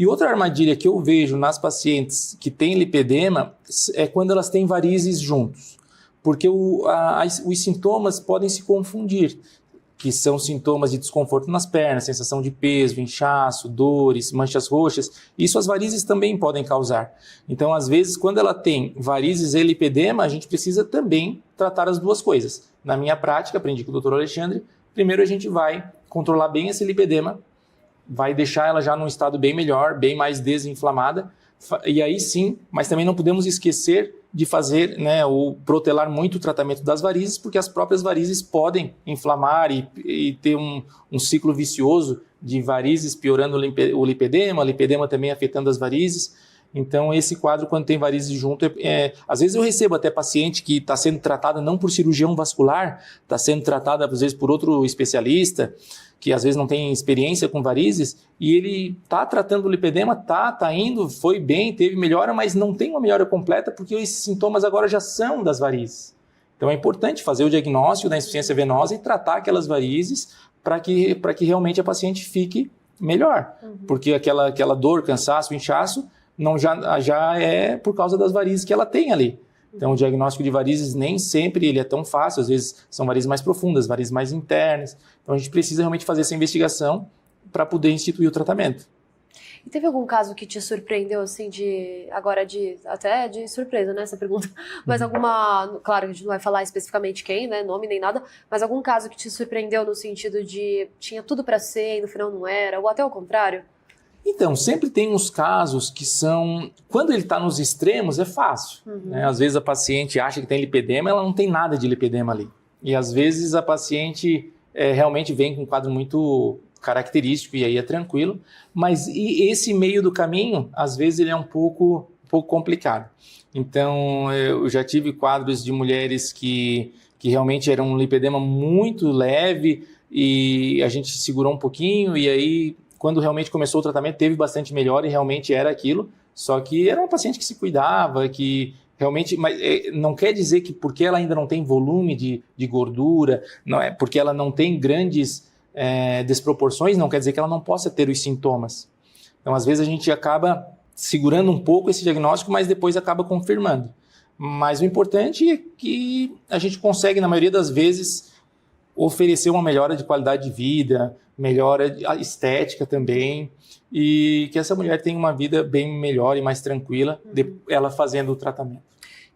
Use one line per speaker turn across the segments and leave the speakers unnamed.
E outra armadilha que eu vejo nas pacientes que têm lipedema é quando elas têm varizes juntos, porque os sintomas podem se confundir, que são sintomas de desconforto nas pernas, sensação de peso, inchaço, dores, manchas roxas. Isso as varizes também podem causar. Então, às vezes, quando ela tem varizes e lipedema, a gente precisa também tratar as duas coisas. Na minha prática, aprendi com o Dr. Alexandre, primeiro a gente vai controlar bem esse lipedema, vai deixar ela já num estado bem melhor, bem mais desinflamada, e aí sim, mas também não podemos esquecer de fazer, né, ou protelar muito o tratamento das varizes, porque as próprias varizes podem inflamar e ter um ciclo vicioso de varizes piorando o lipedema também afetando as varizes. Então, esse quadro, quando tem varizes junto, às vezes eu recebo até paciente que está sendo tratada não por cirurgião vascular, está sendo tratada, às vezes, por outro especialista, que às vezes não tem experiência com varizes, e ele está tratando o lipedema, tá indo, foi bem, teve melhora, mas não tem uma melhora completa, porque esses sintomas agora já são das varizes. Então, é importante fazer o diagnóstico da insuficiência venosa e tratar aquelas varizes para que realmente a paciente fique melhor. Porque aquela dor, cansaço, inchaço, já é por causa das varizes que ela tem ali. Então, o diagnóstico de varizes nem sempre ele é tão fácil, às vezes são varizes mais profundas, varizes mais internas. Então, a gente precisa realmente fazer essa investigação para poder instituir o tratamento.
E teve algum caso que te surpreendeu, assim, até de surpresa, né, essa pergunta, mas alguma, claro que a gente não vai falar especificamente quem, né, nome nem nada, mas algum caso que te surpreendeu no sentido de tinha tudo para ser e no final não era, ou até o contrário?
Então, sempre tem uns casos que são... Quando ele está nos extremos, é fácil. Né? Às vezes a paciente acha que tem lipedema, ela não tem nada de lipedema ali. E às vezes a paciente realmente vem com um quadro muito característico e aí é tranquilo. Mas esse meio do caminho, às vezes ele é um pouco complicado. Então, eu já tive quadros de mulheres que realmente eram um lipedema muito leve e a gente segurou um pouquinho e aí... Quando realmente começou o tratamento, teve bastante melhora e realmente era aquilo. Só que era uma paciente que se cuidava, que realmente... Mas não quer dizer que porque ela ainda não tem volume de gordura, não é, porque ela não tem grandes desproporções, não quer dizer que ela não possa ter os sintomas. Então, às vezes, a gente acaba segurando um pouco esse diagnóstico, mas depois acaba confirmando. Mas o importante é que a gente consegue, na maioria das vezes, oferecer uma melhora de qualidade de vida, melhora estética também, e que essa mulher tenha uma vida bem melhor e mais tranquila, ela fazendo o tratamento.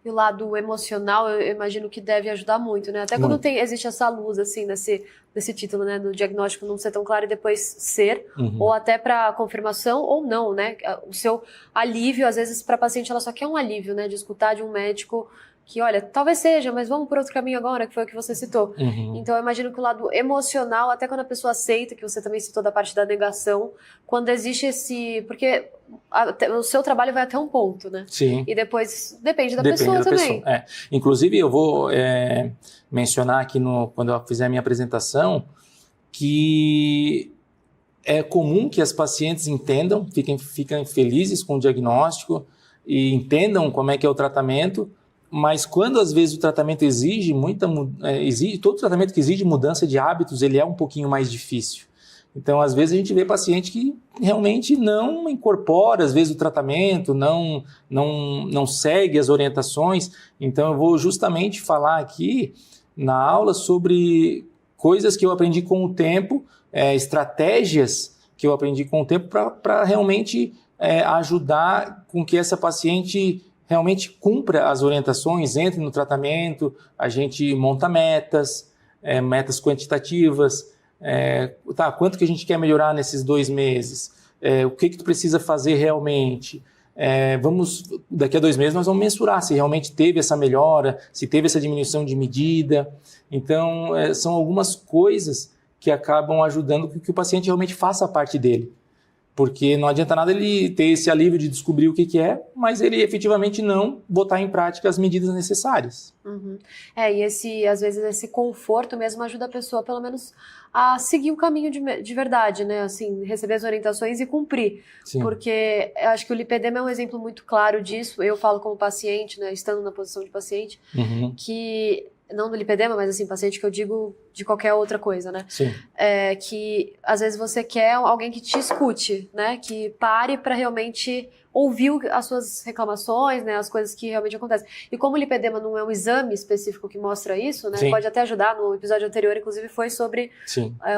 E o lado emocional, eu imagino que deve ajudar muito, né? Até quando existe essa luz, assim, nesse título, né? Do diagnóstico não ser tão claro e depois ser, ou até para confirmação ou não, né? O seu alívio, às vezes, para a paciente, ela só quer um alívio, né? De escutar de um médico que, olha, talvez seja, mas vamos por outro caminho agora, que foi o que você citou. Então, eu imagino que o lado emocional, até quando a pessoa aceita, que você também citou da parte da negação, quando existe porque o seu trabalho vai até um ponto, né?
Sim.
E depois depende da pessoa também.
Inclusive, eu vou mencionar aqui, quando eu fizer a minha apresentação, que é comum que as pacientes entendam, fiquem felizes com o diagnóstico e entendam como é que é o tratamento, mas quando às vezes o tratamento todo tratamento que exige mudança de hábitos, ele é um pouquinho mais difícil. Então, às vezes a gente vê paciente que realmente não incorpora, às vezes, o tratamento, não segue as orientações. Então, eu vou justamente falar aqui na aula sobre coisas que eu aprendi com o tempo, estratégias que eu aprendi com o tempo para realmente ajudar com que essa paciente realmente cumpra as orientações, entre no tratamento, a gente monta metas quantitativas, quanto que a gente quer melhorar nesses 2 meses, o que tu precisa fazer realmente, daqui a 2 meses nós vamos mensurar se realmente teve essa melhora, se teve essa diminuição de medida. Então, são algumas coisas que acabam ajudando que o paciente realmente faça a parte dele. Porque não adianta nada ele ter esse alívio de descobrir o que é, mas ele efetivamente não botar em prática as medidas necessárias.
E às vezes esse conforto mesmo ajuda a pessoa, pelo menos, a seguir o caminho de verdade, né? Assim, receber as orientações e cumprir.
Sim.
Porque eu acho que o lipedema é um exemplo muito claro disso. Eu falo como paciente, né? Estando na posição de paciente, que não do lipedema, mas assim, paciente que eu digo de qualquer outra coisa, né?
Sim.
Que às vezes você quer alguém que te escute, né? Que pare para realmente ouvir as suas reclamações, né? As coisas que realmente acontecem. E como o lipedema não é um exame específico que mostra isso, né?
Sim.
Pode até ajudar. No episódio anterior, inclusive, foi sobre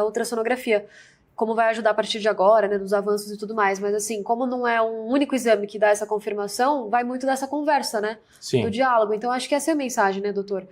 ultrassonografia. Como vai ajudar a partir de agora, né, nos avanços e tudo mais. Mas assim, como não é um único exame que dá essa confirmação, vai muito dessa conversa, né?
Sim.
Do diálogo. Então, acho que essa é a mensagem, né, doutor?